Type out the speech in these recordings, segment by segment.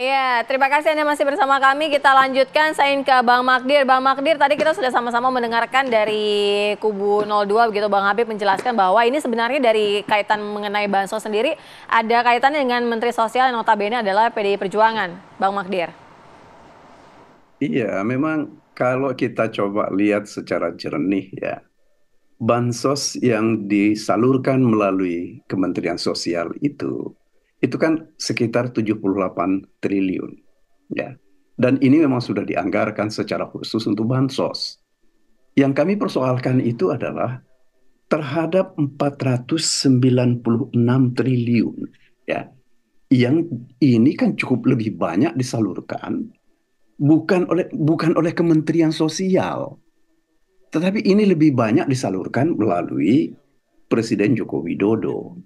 Iya, terima kasih Anda masih bersama kami. Kita lanjutkan, saya ingin ke Bang Magdir. Bang Magdir, tadi kita sudah sama-sama mendengarkan dari kubu 02 begitu Bang Habib menjelaskan bahwa ini sebenarnya dari kaitan mengenai bansos sendiri ada kaitannya dengan Menteri Sosial yang notabene adalah PDI Perjuangan, Bang Magdir. Iya, memang kalau kita coba lihat secara jernih ya, bansos yang disalurkan melalui Kementerian Sosial itu kan sekitar 78 triliun ya. Dan ini memang sudah dianggarkan secara khusus untuk bansos. Yang kami persoalkan itu adalah terhadap 496 triliun ya. Yang ini kan cukup lebih banyak disalurkan bukan oleh Kementerian Sosial, tetapi ini lebih banyak disalurkan melalui Presiden Joko Widodo.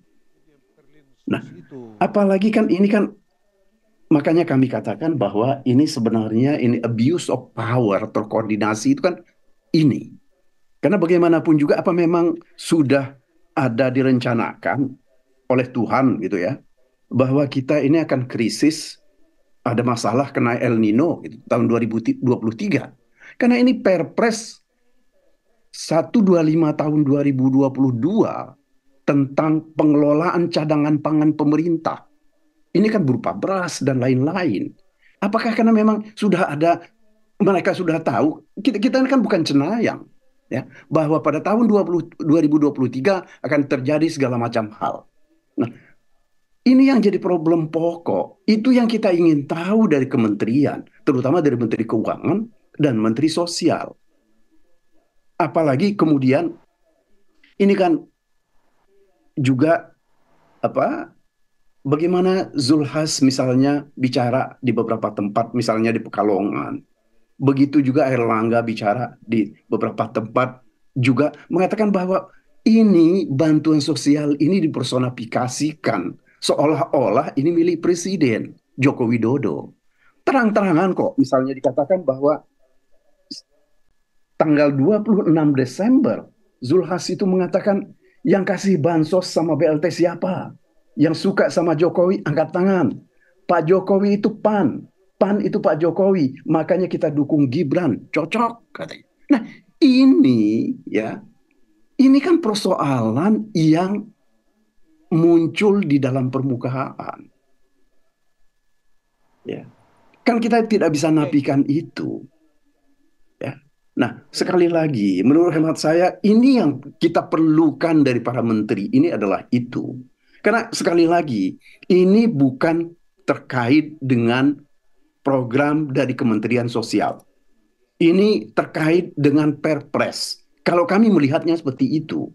Nah, apalagi kan ini kan makanya kami katakan bahwa ini sebenarnya ini abuse of power terkoordinasi itu kan ini. Karena bagaimanapun juga apa memang sudah ada direncanakan oleh Tuhan gitu ya, bahwa kita ini akan krisis, ada masalah kena El Nino gitu, tahun 2023. Karena ini Perpres 125 tahun 2022 tentang pengelolaan cadangan pangan pemerintah. Ini kan berupa beras dan lain-lain. Apakah karena memang sudah ada, mereka sudah tahu, kita kan bukan cenayang, ya, bahwa pada tahun 2023 akan terjadi segala macam hal. Nah, ini yang jadi problem pokok. Itu yang kita ingin tahu dari kementerian, terutama dari Menteri Keuangan dan Menteri Sosial. Apalagi kemudian ini kan juga apa, bagaimana Zulhas misalnya bicara di beberapa tempat, misalnya di Pekalongan. Begitu juga Erlangga bicara di beberapa tempat juga mengatakan bahwa ini bantuan sosial ini dipersonifikasikan seolah-olah ini milik Presiden Joko Widodo. Terang-terangan kok misalnya dikatakan bahwa tanggal 26 Desember Zulhas itu mengatakan yang kasih bansos sama BLT siapa? Yang suka sama Jokowi angkat tangan. Pak Jokowi itu PAN. PAN itu Pak Jokowi. Makanya kita dukung Gibran. Cocok katanya. Nah, ini ya, ini kan persoalan yang muncul di dalam permukaan. Ya. Kan kita tidak bisa Oke. nafikan itu. Ya. Nah, sekali lagi, menurut hemat saya, ini yang kita perlukan dari para menteri ini adalah itu. Karena sekali lagi, ini bukan terkait dengan program dari Kementerian Sosial. Ini terkait dengan Perpres. Kalau kami melihatnya seperti itu,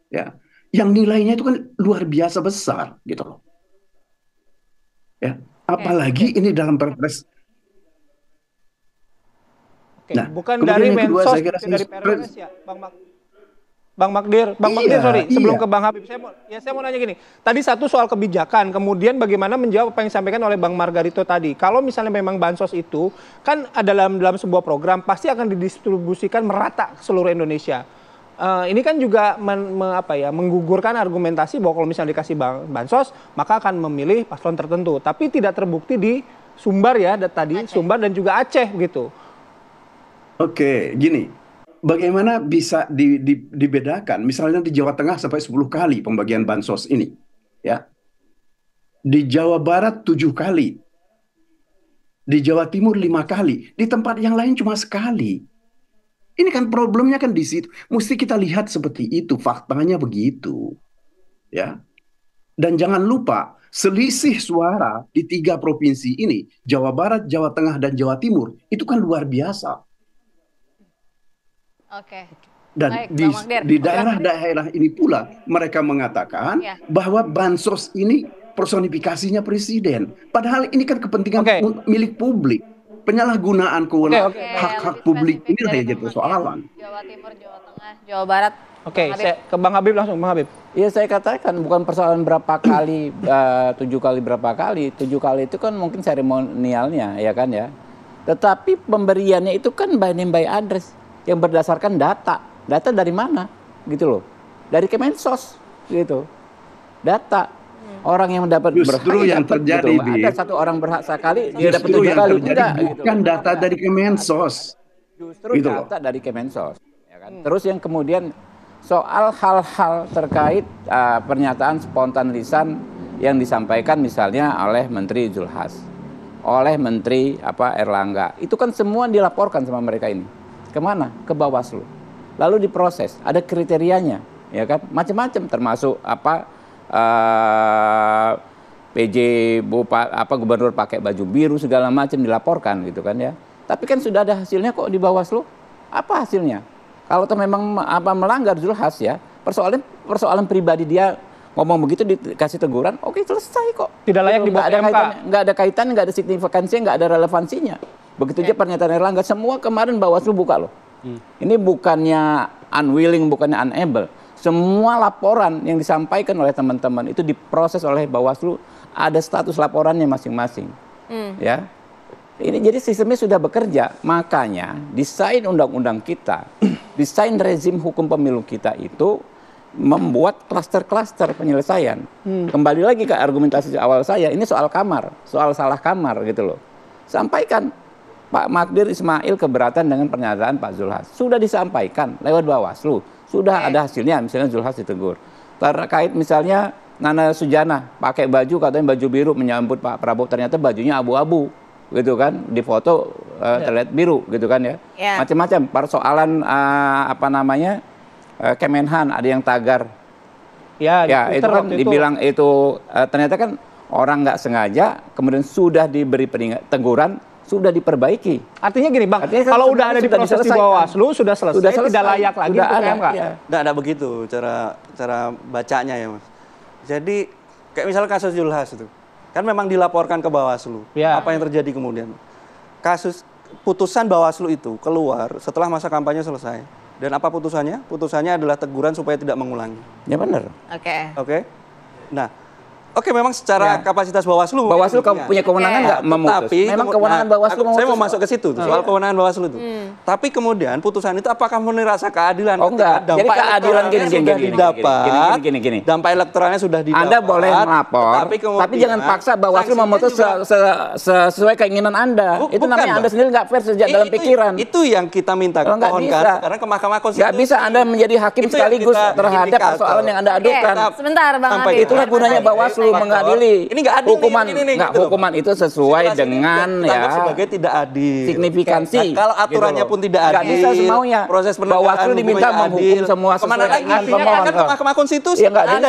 ya, yang nilainya itu kan luar biasa besar, gitu loh. Ya, Oke. Oke. apalagi ini dalam Perpres. Oke, Nah, bukan dari kemudian yang kedua Mensos, saya kira berarti dari PRPS ya, Bang iya, Magdir, sorry, iya. sebelum ke Bang Habib, saya mau nanya gini. Tadi satu soal kebijakan, kemudian bagaimana menjawab apa yang disampaikan oleh Bang Margarito tadi. Kalau misalnya memang bansos itu kan dalam sebuah program pasti akan didistribusikan merata ke seluruh Indonesia. Ini kan juga menggugurkan argumentasi bahwa kalau misalnya dikasih bansos maka akan memilih paslon tertentu, tapi tidak terbukti di Sumbar ya tadi, Aceh. Sumbar dan juga Aceh gitu. Oke, gini. Bagaimana bisa dibedakan? Misalnya di Jawa Tengah sampai 10 kali pembagian bansos ini. Ya. Di Jawa Barat 7 kali. Di Jawa Timur 5 kali. Di tempat yang lain cuma sekali. Ini kan problemnya kan di situ. Mesti kita lihat seperti itu. Faktanya begitu. Ya. Dan jangan lupa, selisih suara di 3 provinsi ini, Jawa Barat, Jawa Tengah, dan Jawa Timur, itu kan luar biasa. Oke. Dan Baik, Bang Magdir. di Bang Magdir. daerah-daerah ini pula mereka mengatakan Ya. bahwa bansos ini personifikasinya presiden. Padahal ini kan kepentingan Oke. milik publik. Penyalahgunaan Oke, kewenangan oke, Oke, Bang. hak-hak lebih publik spesifik ini dari jadi Bang Magdir. persoalan. Jawa Timur, Jawa Tengah, Jawa Barat. Bang Oke, Habib. saya ke Bang Habib langsung, Bang Habib. Iya saya katakan bukan persoalan berapa kali, 7 kali berapa kali. 7 kali itu kan mungkin seremonialnya ya kan ya. Tetapi pemberiannya itu kan by name by address yang berdasarkan data. Data dari mana gitu loh. Dari Kemensos gitu. Data. Orang yang mendapat Justru yang dapat, terjadi, gitu. Nggak ada Bib. satu orang berhak sekali dia dapat Justru 7 yang kali. terjadi Enggak, gitu. bukan data dari Kemensos. Justru Gitu loh. data dari Kemensos. Ya kan? Terus yang kemudian soal hal-hal terkait pernyataan spontan lisan yang disampaikan misalnya oleh Menteri Zulhas, oleh Menteri Erlangga, itu kan semua dilaporkan sama mereka ini. Kemana? Ke Bawaslu. Lalu diproses, ada kriterianya, ya kan? Macam-macam, termasuk PJ gubernur pakai baju biru segala macam dilaporkan gitu kan ya. Tapi kan sudah ada hasilnya kok di Bawaslu. Apa hasilnya? Kalau memang melanggar Zulhas ya, persoalan pribadi dia ngomong begitu dikasih teguran, oke selesai kok. Tidak layak dibawa ke MK. Nggak ada kaitan, nggak ada signifikansinya, nggak ada relevansinya. Begitu aja pernyataan Erlangga, semua kemarin Bawaslu buka loh. Ini bukannya unwilling, bukannya unable. Semua laporan yang disampaikan oleh teman-teman itu diproses oleh Bawaslu, ada status laporannya masing-masing. Ya. Ini jadi sistemnya sudah bekerja, makanya desain undang-undang kita, desain rezim hukum pemilu kita itu membuat klaster-klaster penyelesaian. Kembali lagi ke argumentasi awal saya, ini soal kamar, soal salah kamar gitu loh. Sampaikan Pak Magdir Ismail keberatan dengan pernyataan Pak Zulhas. Sudah disampaikan lewat Bawaslu, sudah ada hasilnya, misalnya Zulhas ditegur. Terkait misalnya Nana Sujana pakai baju katanya baju biru menyambut Pak Prabowo, ternyata bajunya abu-abu gitu kan, di foto terlihat biru gitu kan ya. Macam-macam persoalan Kemenhan ada yang tagar. Ya itu kan dibilang itu ternyata kan orang nggak sengaja, kemudian sudah diberi teguran, sudah diperbaiki. Artinya gini Bang, Artinya kalau udah ada di proses di Bawaslu sudah selesai, tidak layak lagi sudah untuk ada, MK. ya. Nggak ada begitu cara bacanya ya Mas. Jadi kayak misalnya kasus Zulhas itu, kan memang dilaporkan ke Bawaslu. Ya. Apa yang terjadi kemudian? Putusan Bawaslu itu keluar setelah masa kampanye selesai. Dan apa putusannya? Putusannya adalah teguran supaya tidak mengulangi. Ya benar. Oke. Nah, memang secara kapasitas Bawaslu punya kewenangan nggak memutus. Tapi memang kewenangan Bawaslu memutus. Saya mau masuk ke situ soal kewenangan Bawaslu itu. Tapi kemudian putusan itu apakah memenuhi rasa keadilan? Oh enggak. Jadi keadilan gini. Dampak elektoralnya sudah didapat. Anda boleh melapor, tapi jangan paksa Bawaslu memutus sesuai keinginan Anda. Itu namanya Anda sendiri nggak fair sejak dalam pikiran. Itu yang kita minta pohonkan sekarang ke Mahkamah Konstitusi. Nggak bisa Anda menjadi hakim sekaligus terhadap persoalan yang Anda adukan. Sebentar Bang Habib. Itulah gunanya Bawaslu mengadili. Ini nggak adil. Hukuman itu sesuai dengan sebagai tidak adil. Signifikansi. Kalau aturannya pun tidak adil. Nggak bisa semaunya. Proses penegakan Bawaslu diminta menghukum semua sesuai dengan pemohon. Kan ke Mahkamah Konstitusi. Ya nggak bisa.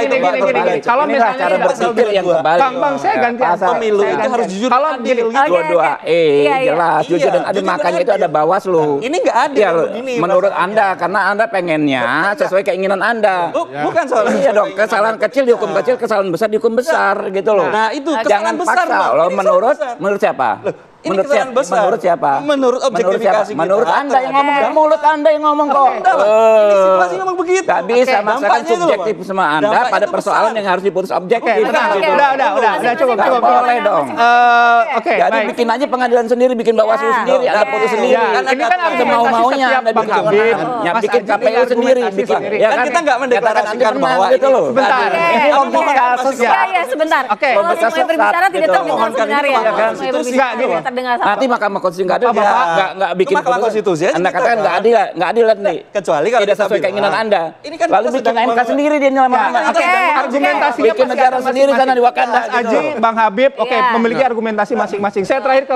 Gini. Kalau misalnya cara berpikir yang kembali. Bang, saya ganti pemilu itu harus jujur. Kalau adil. Dua-dua jelas jujur dan adil, makanya itu ada Bawaslu. Ini nggak adil begini. Menurut Anda, karena Anda pengennya sesuai keinginan Anda. Bukan soal iya dong, kesalahan kecil dihukum kecil, kesalahan besar dihukum besar gitu loh. Nah, itu jangan besar, paksa loh. Menurut siapa? Menurut siapa? Menurut objektifikasi kita. Menurut Anda yang ngomong, mulut Anda yang ngomong kok. Ini situasi memang begitu. Gak bisa maksakan subjektif sama Anda pada persoalan yang harus diputus objektif. Udah cukup. Boleh dong. Jadi Baik. bikin aja pengadilan sendiri, bikin Bawaslu sendiri, ada putus sendiri. Ini kan mau-maunya Anda bikin kewenangan. Bikin KPU sendiri, Kan kita nggak mendeklarasikan bahwa gitu loh. Sebentar. Ini logika sesat. Ya, sebentar. Oke. Kalau Logika semuanya berbicara sesat tidak gitu. terdengar sebenarnya. Enggak, gini. Terdengar sama. Nanti Mahkamah Konstitusi nggak ada, nggak bikin Mahkamah putusan. Konstitusi aja Anda kita katakan nggak adil nih. Kecuali kalau tidak kita sesuai keinginan bilang, Anda. ini kan Lalu kita bikin sedang MK sendiri dia lama-lama. Argumentasinya bikin pasti negara ada sendiri sana di Wakanda. Mas Aji, Bang Habib, memiliki argumentasi masing-masing. Saya terakhir ke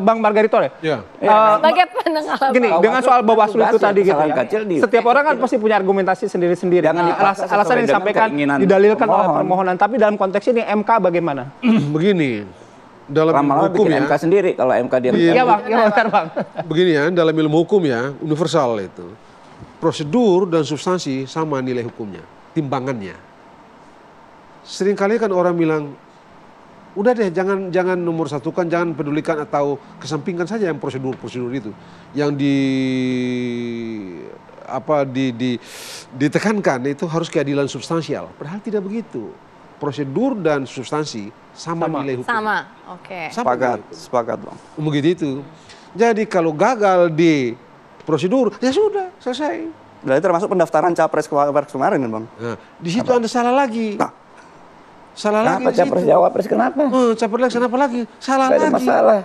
Bang Margarito ya. Sebagai pendengar. Gini, dengan soal Bawaslu itu tadi gitu ya. Kecil Setiap orang kan pasti punya argumentasi sendiri-sendiri. Jangan dipaksa Alasan yang sesuai disampaikan dengan keinginan didalilkan oleh pemohon. permohonan. Tapi dalam konteks ini MK bagaimana? Begini, dalam ilmu Lama-lama hukum bikin ya, MK sendiri kalau MK dia. Iya Bang, bentar Bang. begini ya, dalam ilmu hukum ya, universal itu. Prosedur dan substansi sama nilai hukumnya, timbangannya. Seringkali kan orang bilang, udah deh jangan nomor satukan, jangan pedulikan atau kesampingkan saja yang prosedur-prosedur itu. Yang ditekankan itu harus keadilan substansial. Padahal tidak begitu. Prosedur dan substansi sama nilai hukum. Sama, oke. Sepakat Bang. Begitu itu. Jadi kalau gagal di prosedur, ya sudah, selesai. Berarti termasuk pendaftaran capres kemarin kan Bang? Nah, di situ Anda salah lagi. Nah. Salah lagi Kenapa di situ. capres jawabres kenapa? Capres kenapa lagi? Salah Nggak ada lagi. masalah.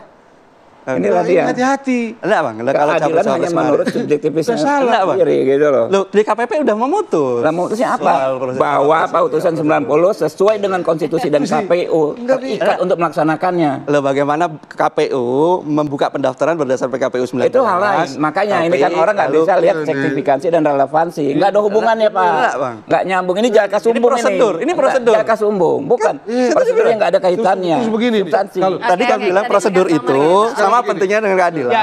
Inilah dia. Hati-hati. Enggak bang, kalau Keadilan capres hanya cawapres menurut kemarin. subjektivisme Enggak, Bang. sendiri gitu loh. Loh, di KPP udah memutus. Lah mutusnya apa? Soal proses Bahwa cawapres. putusan 90 sesuai dengan konstitusi dan KPU terikat untuk melaksanakannya. Loh, bagaimana KPU membuka pendaftaran berdasar PKPU 19? Itu hal lain. Makanya ini kan orang nggak bisa lihat signifikansi dan relevansi. Nggak ada hubungannya, Pak. Enggak, Bang. Nggak nyambung. Ini jaka sumbung prosedur. Ini Enggak, prosedur. Jaka sumbung. Bukan. Prosedur yang nggak ada kaitannya. Terus begini, Substansi. Tadi Oke, kan oke. bilang Tadi prosedur kan Bang itu Margarito. sama pentingnya dengan keadilan. Ya,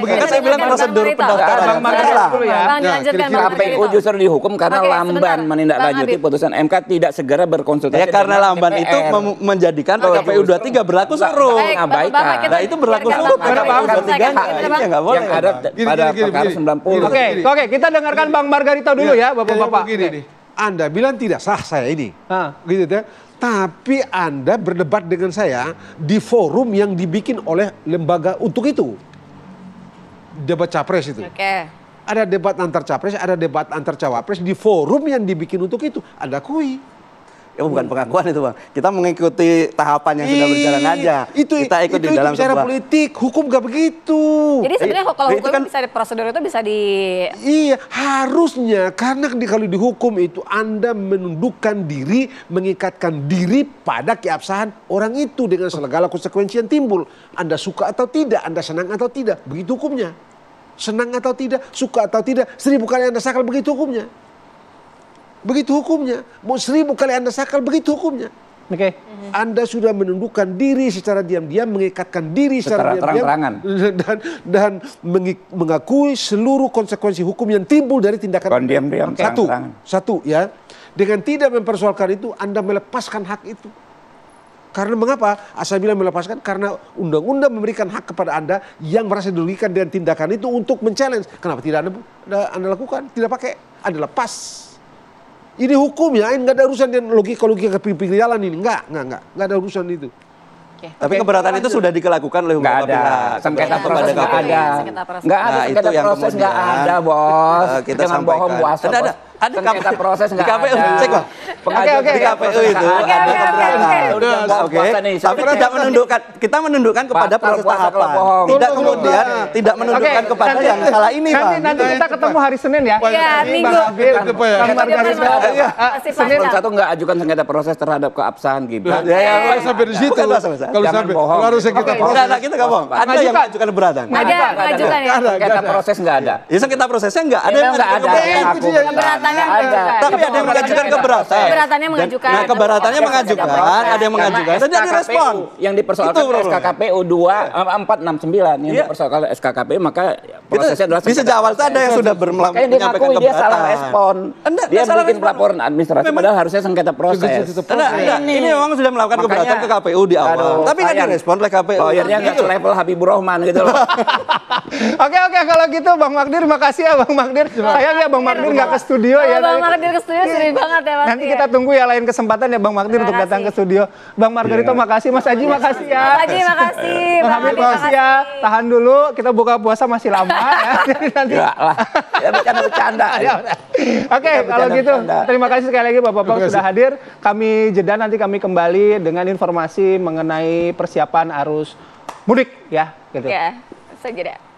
Oke, Kan saya bilang kita prosedur Margarito. pendaftaran. Bang Margarito dulu ya. Bang, dilanjutkan Bang KPU Margarito. justru dihukum karena Oke, lamban sebentar. menindaklanjuti Bang Habib. putusan MK tidak segera berkonsultasi Ya karena dengan lamban DPR. itu menjadikan PKPU 23 berlaku Enggak. surut. Baik, Mengabaikan. Bapak, kita Nah, itu berlaku biarkan surut. Bang Margarito Berapa? selesaikan. Ini Gimana, Bang? ya nggak boleh. yang ada Gini, pada gini, perkara gini. 90. Oke, oke, kita dengarkan Bang Margarito dulu ya, Bapak-bapak. Begini nih. Anda bilang tidak sah saya ini. Ah. Gitu ya. Tapi Anda berdebat dengan saya di forum yang dibikin oleh lembaga untuk itu. Debat capres itu. Oke. Ada debat antar capres, ada debat antar cawapres di forum yang dibikin untuk itu. Anda akui. Ya bukan pengakuan itu bang. Kita mengikuti tahapan yang sudah berjalan aja. Kita ikut di dalam bicara sebuah. politik, hukum gak begitu. Jadi sebenarnya kalau itu hukum kan- bisa prosedur itu bisa di Iya, harusnya karena kalau dihukum itu Anda menundukkan diri, mengikatkan diri pada keabsahan orang itu dengan segala konsekuensi yang timbul. Anda suka atau tidak, Anda senang atau tidak, begitu hukumnya. Senang atau tidak, suka atau tidak, 1000 kali Anda sakal, begitu hukumnya. Begitu hukumnya. Mau 1000 kali Anda sakal, begitu hukumnya. Oke. Anda sudah menundukkan diri secara diam-diam, mengikatkan diri secara Secara terang-terangan. dan mengakui seluruh konsekuensi hukum yang timbul dari tindakan Bukan diam-diam, terang-terangan. Satu ya, dengan tidak mempersoalkan itu, Anda melepaskan hak itu. Karena mengapa? Saya bilang melepaskan karena undang-undang memberikan hak kepada Anda yang merasa dirugikan dengan tindakan itu untuk men-challenge. Kenapa tidak Anda lakukan? Tidak pakai, Anda lepas. Ini hukumnya, nggak ada urusan dengan logika kepikir jalan ini, nggak ada urusan itu. Tapi keberatan itu sudah dilakukan oleh Nggak beberapa ada. pihak. Sengketa Keberatan proses kepada nggak KPU. ada. Sengketa proses. Nggak ada Nah, sengketa itu yang proses nggak kemudian, ada, bos. kita Jangan bohong sampaikan. puasa. Ada Sengketa proses di nggak KPU, ada. cek, Bang. Pengajuan Oke, Di KPU itu Oke, ada oke, keberatan. oke. Udah bohong Oke, puasa nih. tapi tidak menundukkan, kita menundukkan kepada Batal proses puasa kalau tahapan. bohong. Tidak Tunggu, kemudian tunggu. tidak menundukkan kepada yang salah ini, Bang. Nanti kita ketemu hari Senin ya. Iya, Minggu. Itu Pak ya. Bang Margarito. Senin Paslon 1 nggak ajukan sengketa proses terhadap keabsahan Gibran. Kalau sampai di situ, Bukan bahasa-bahasa. kalau Jangan sampai bohong. kalau harus kita Oke. Enggak, kita nggak bohong. Ada yang Mengajukan. mengajukan keberatan. Ada mengajukan ya. Sengketa proses nggak ada. Ya sengketa prosesnya enggak. Ada yang Nggak mengajukan ada. keberatan. Itu dia. Keberatannya Nggak ada. Tapi ada yang mengajukan keberatan. Keberatannya mengajukan. Nah, keberatannya mengajukan, ada yang mengajukan, dan dia direspon. Yang dipersoalkan Itu problemnya. SKKPU 469 yang Iya. dipersoalkan SKKPU, maka Itu prosesnya adalah di sejak awal itu ada yang sudah Kayak dia menyampaikan ngakui dia salah keberatan. respon. Enggak, Dia salah bikin respon. pelaporan administrasi Memang- padahal harusnya sengketa proses. Enggak. Ini memang sudah melakukan keberatan ke KPU di awal. Aduh, Tapi nggak sayang. direspon oleh KPU. Lawyernya nggak Gitu. selevel Habibur Rahman gitu loh. Oke, kalau gitu Bang Magdir, makasih ya Bang Magdir. Sayang ya Bang Magdir nggak ke studio ya. Bang tadi. Magdir ke studio sedih banget ya Mas. Nanti kita tunggu ya lain kesempatan ya Bang Magdir untuk Terima datang ke kasih. studio. Bang Margarito makasih, Mas Aji makasih ya. Mas Haji makasih. Bang Habib makasih ya. Tahan dulu, kita buka puasa masih lama ya. Jadi nanti. Enggak lah. Ya bercanda-bercanda. Oke, kalau gitu bercanda. terima kasih sekali lagi Bapak-bapak Terima kasih. sudah hadir. Kami jeda, nanti kami kembali dengan informasi mengenai persiapan arus mudik ya gitu. Ya, segera.